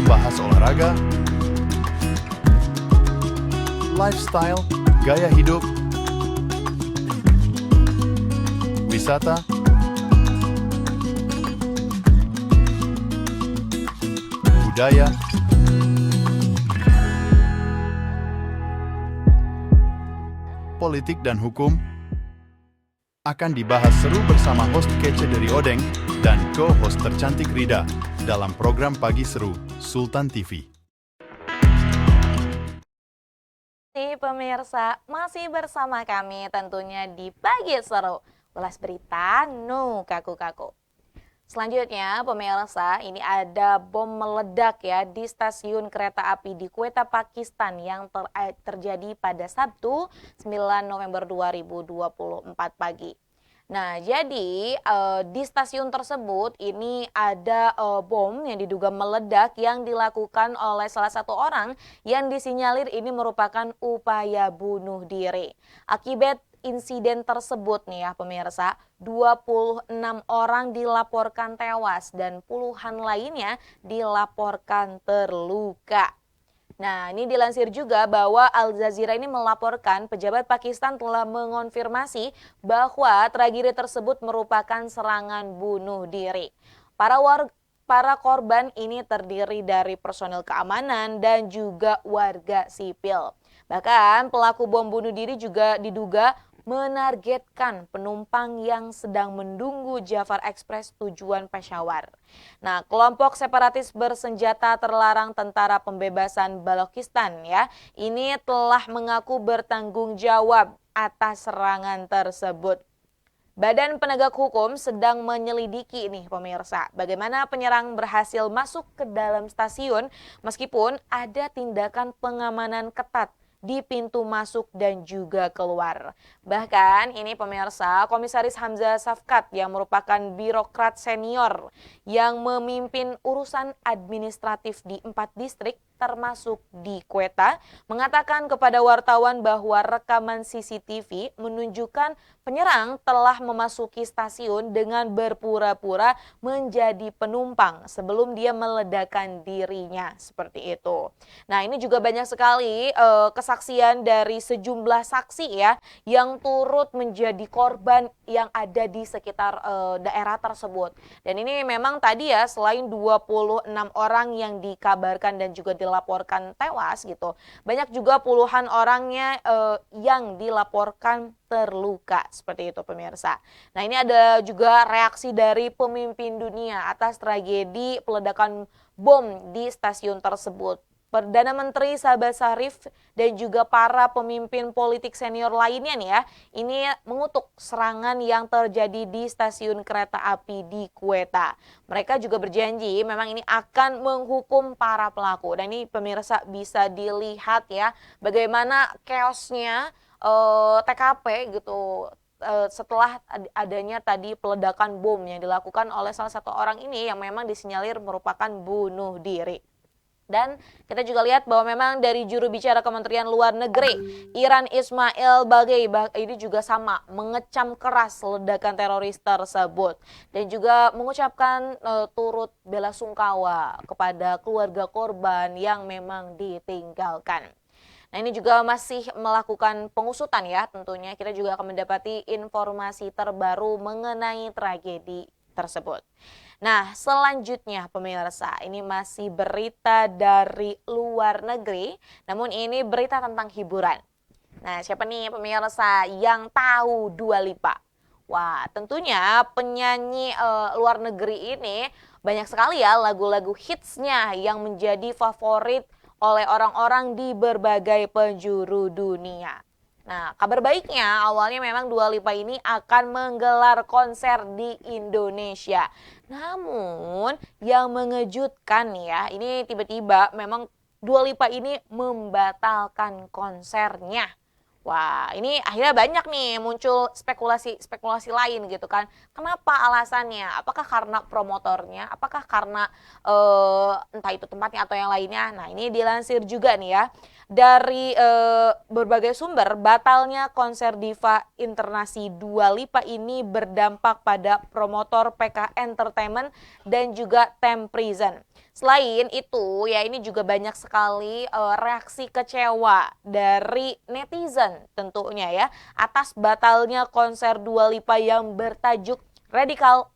membahas olahraga, lifestyle, gaya hidup, wisata, budaya, politik dan hukum akan dibahas seru bersama host kece dari Odeng dan co-host tercantik Rida dalam program Pagi Seru Sultan TV. Pemirsa, masih bersama kami tentunya di Pagi Seru, ulas berita no kaku-kaku. Selanjutnya pemirsa, ini ada bom meledak ya di stasiun kereta api di Quetta, Pakistan yang terjadi pada Sabtu 9 November 2024 pagi. Nah, jadi di stasiun tersebut ini ada bom yang diduga meledak yang dilakukan oleh salah satu orang yang disinyalir ini merupakan upaya bunuh diri. Akibat insiden tersebut nih ya pemirsa, 26 orang dilaporkan tewas dan puluhan lainnya dilaporkan terluka. Nah, ini dilansir juga bahwa Al Jazeera ini melaporkan pejabat Pakistan telah mengonfirmasi bahwa tragedi tersebut merupakan serangan bunuh diri. Para korban ini terdiri dari personel keamanan dan juga warga sipil. Bahkan pelaku bom bunuh diri juga diduga menargetkan penumpang yang sedang menunggu Jafar Express tujuan Peshawar. Nah, kelompok separatis bersenjata terlarang Tentara Pembebasan Balochistan ya, ini telah mengaku bertanggung jawab atas serangan tersebut. Badan Penegak Hukum sedang menyelidiki nih pemirsa, bagaimana penyerang berhasil masuk ke dalam stasiun meskipun ada tindakan pengamanan ketat di pintu masuk dan juga keluar. Bahkan ini pemirsa, Komisaris Hamzah Safkat yang merupakan birokrat senior yang memimpin urusan administratif di 4 distrik termasuk di Quetta, mengatakan kepada wartawan bahwa rekaman CCTV menunjukkan penyerang telah memasuki stasiun dengan berpura-pura menjadi penumpang sebelum dia meledakkan dirinya, seperti itu. Nah, ini juga banyak sekali kesaksian dari sejumlah saksi ya yang turut menjadi korban yang ada di sekitar daerah tersebut. Dan ini memang tadi ya, selain 26 orang yang dikabarkan dan juga dilaporkan tewas gitu, banyak juga puluhan orangnya yang dilaporkan terluka, seperti itu pemirsa. Nah, ini ada juga reaksi dari pemimpin dunia atas tragedi peledakan bom di stasiun tersebut. Perdana Menteri Sabah Syarif dan juga para pemimpin politik senior lainnya nih ya, ini mengutuk serangan yang terjadi di stasiun kereta api di Quetta. Mereka juga berjanji memang ini akan menghukum para pelaku. Dan ini pemirsa bisa dilihat ya bagaimana chaosnya TKP gitu setelah adanya tadi peledakan bom yang dilakukan oleh salah satu orang ini yang memang disinyalir merupakan bunuh diri. Dan kita juga lihat bahwa memang dari juru bicara Kementerian Luar Negeri Iran Ismail Baghaei ini juga sama mengecam keras ledakan teroris tersebut dan juga mengucapkan turut bela sungkawa kepada keluarga korban yang memang ditinggalkan. Nah, ini juga masih melakukan pengusutan ya, tentunya kita juga akan mendapati informasi terbaru mengenai tragedi tersebut. Nah, selanjutnya pemirsa, ini masih berita dari luar negeri, namun ini berita tentang hiburan. Nah, siapa nih pemirsa yang tahu Dua Lipa? Wah, tentunya penyanyi luar negeri ini banyak sekali ya lagu-lagu hitsnya yang menjadi favorit oleh orang-orang di berbagai penjuru dunia. Nah, kabar baiknya awalnya memang Dua Lipa ini akan menggelar konser di Indonesia. Namun yang mengejutkan ya, ini tiba-tiba memang Dua Lipa ini membatalkan konsernya. Wah, ini akhirnya banyak nih muncul spekulasi lain gitu kan. Kenapa alasannya? Apakah karena promotornya? Apakah karena entah itu tempatnya atau yang lainnya? Nah, ini dilansir juga nih ya. Dari berbagai sumber, batalnya konser diva internasi Dua Lipa ini berdampak pada promotor PK Entertainment dan juga Temp Prison. Selain itu ya ini juga banyak sekali reaksi kecewa dari netizen tentunya ya atas batalnya konser Dua Lipa yang bertajuk Radical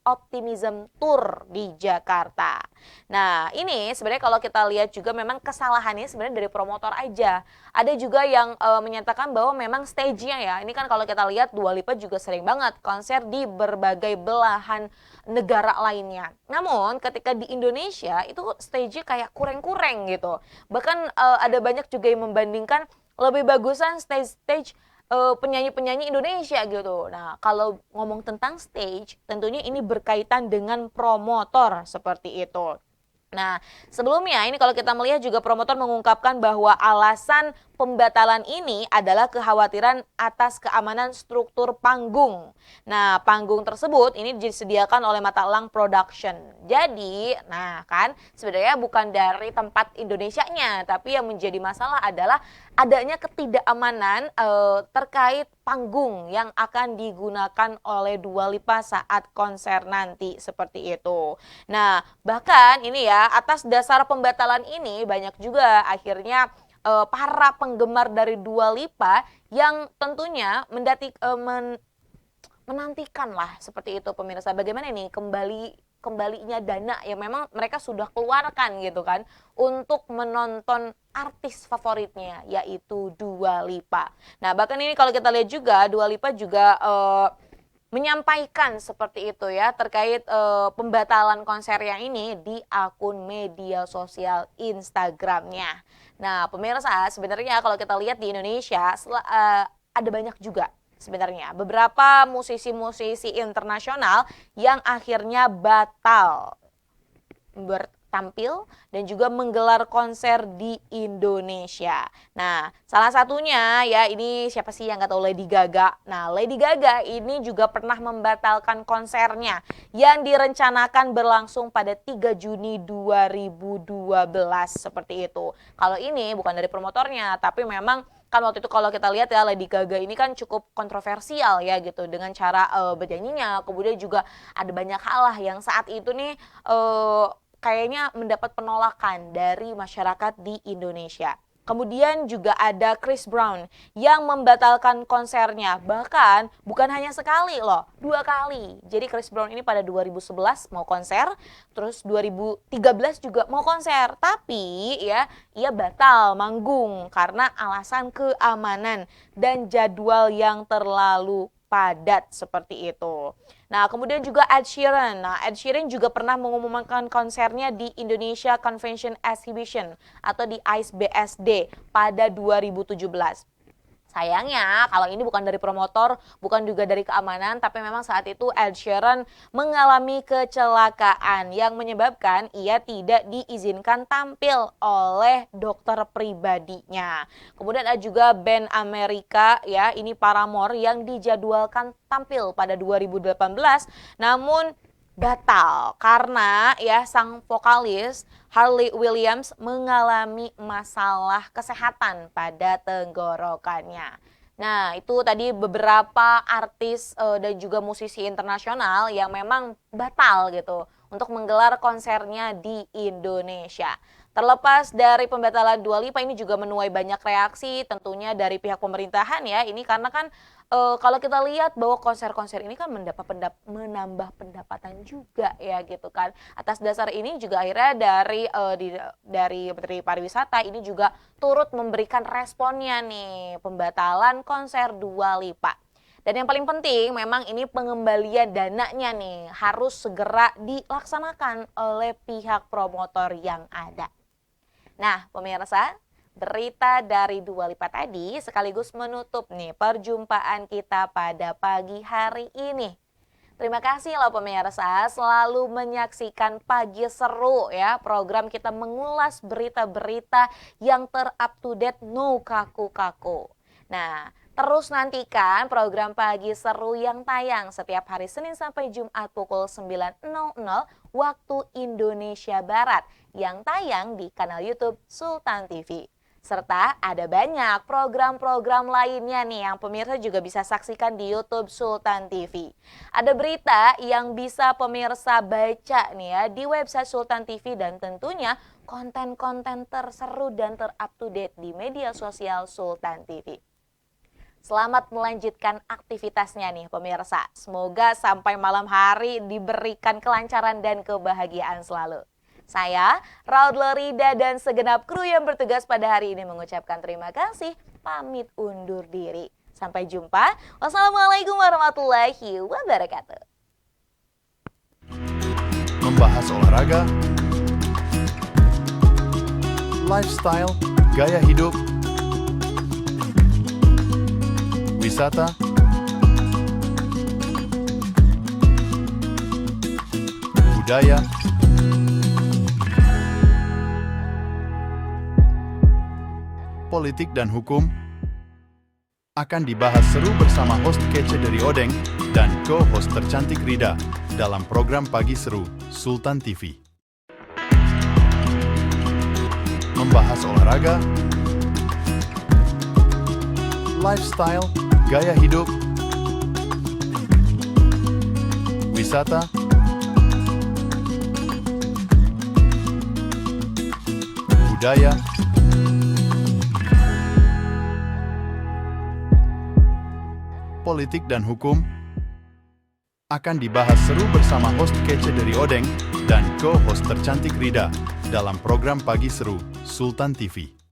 Optimism Tour di Jakarta. Nah, ini sebenarnya kalau kita lihat juga memang kesalahannya sebenarnya dari promotor aja. Ada juga yang menyatakan bahwa memang stage-nya ya. Ini kan kalau kita lihat Dua Lipa juga sering banget konser di berbagai belahan negara lainnya. Namun ketika di Indonesia itu stage-nya kayak kurang-kurang gitu. Bahkan ada banyak juga yang membandingkan lebih bagusan stage-stage penyanyi-penyanyi Indonesia gitu. Nah, kalau ngomong tentang stage, tentunya ini berkaitan dengan promotor seperti itu. Nah, sebelumnya ini kalau kita melihat juga promotor mengungkapkan bahwa alasan pembatalan ini adalah kekhawatiran atas keamanan struktur panggung. Nah, panggung tersebut ini disediakan oleh Mata Elang Production. Jadi, nah kan sebenarnya bukan dari tempat Indonesianya, tapi yang menjadi masalah adalah adanya ketidakamanan terkait panggung yang akan digunakan oleh Dua Lipa saat konser nanti seperti itu. Nah, bahkan ini ya atas dasar pembatalan ini banyak juga akhirnya para penggemar dari Dua Lipa yang tentunya menantikan lah seperti itu pemirsa. Bagaimana nih kembalinya dana yang memang mereka sudah keluarkan gitu kan untuk menonton artis favoritnya yaitu Dua Lipa. Nah, bahkan ini kalau kita lihat juga Dua Lipa juga menyampaikan seperti itu ya terkait pembatalan konser yang ini di akun media sosial Instagramnya. Nah, pemirsa sebenarnya kalau kita lihat di Indonesia ada banyak juga sebenarnya beberapa musisi-musisi internasional yang akhirnya batal bertampil dan juga menggelar konser di Indonesia. Nah, salah satunya ya ini siapa sih yang nggak tahu Lady Gaga. Nah, Lady Gaga ini juga pernah membatalkan konsernya yang direncanakan berlangsung pada 3 Juni 2012 seperti itu. Kalau ini bukan dari promotornya, tapi memang kan waktu itu kalau kita lihat ya Lady Gaga ini kan cukup kontroversial ya gitu dengan cara bernyanyinya, kemudian juga ada banyak hal lah yang saat itu nih kayaknya mendapat penolakan dari masyarakat di Indonesia. Kemudian juga ada Chris Brown yang membatalkan konsernya, bahkan bukan hanya sekali loh, 2 kali. Jadi Chris Brown ini pada 2011 mau konser, terus 2013 juga mau konser, tapi ya ia batal manggung karena alasan keamanan dan jadwal yang terlalu padat seperti itu. Nah, kemudian juga Ed Sheeran. Nah, Ed Sheeran juga pernah mengumumkan konsernya di Indonesia Convention Exhibition atau di ICE BSD pada 2017. Sayangnya kalau ini bukan dari promotor, bukan juga dari keamanan, tapi memang saat itu Ed Sheeran mengalami kecelakaan yang menyebabkan ia tidak diizinkan tampil oleh dokter pribadinya. Kemudian ada juga band Amerika ya, ini Paramore yang dijadwalkan tampil pada 2018, namun batal karena ya sang vokalis Hayley Williams mengalami masalah kesehatan pada tenggorokannya. Nah, itu tadi beberapa artis dan juga musisi internasional yang memang batal gitu untuk menggelar konsernya di Indonesia. Terlepas dari pembatalan Dua Lipa ini juga menuai banyak reaksi tentunya dari pihak pemerintahan ya. Ini karena kan kalau kita lihat bahwa konser-konser ini kan menambah pendapatan juga ya gitu kan. Atas dasar ini juga akhirnya dari Menteri Pariwisata ini juga turut memberikan responnya nih pembatalan konser Dua Lipa. Dan yang paling penting memang ini pengembalian dananya nih harus segera dilaksanakan oleh pihak promotor yang ada. Nah, pemirsa, berita dari Dua Lipa tadi sekaligus menutup nih perjumpaan kita pada pagi hari ini. Terima kasih loh pemirsa selalu menyaksikan Pagi Seru ya. Program kita mengulas berita-berita yang ter-up to date no kaku-kaku. Nah, terus nantikan program Pagi Seru yang tayang setiap hari Senin sampai Jumat pukul 9.00 waktu Indonesia Barat yang tayang di kanal YouTube Sultan TV. Serta ada banyak program-program lainnya nih yang pemirsa juga bisa saksikan di YouTube Sultan TV. Ada berita yang bisa pemirsa baca nih ya di website Sultan TV dan tentunya konten-konten terseru dan ter-up-to-date di media sosial Sultan TV. Selamat melanjutkan aktivitasnya nih pemirsa. Semoga sampai malam hari diberikan kelancaran dan kebahagiaan selalu. Saya, Raud Lerida dan segenap kru yang bertugas pada hari ini mengucapkan terima kasih, pamit undur diri. Sampai jumpa. Wassalamualaikum warahmatullahi wabarakatuh. Membahas olahraga, lifestyle, gaya hidup, wisata, budaya, politik dan hukum akan dibahas seru bersama host kece dari Odeng dan co-host tercantik Rida dalam program Pagi Seru Sultan TV. Membahas olahraga, lifestyle, gaya hidup, wisata, budaya, politik dan hukum akan dibahas seru bersama host kece dari Odeng dan co-host tercantik Rida dalam program Pagi Seru Sultan TV.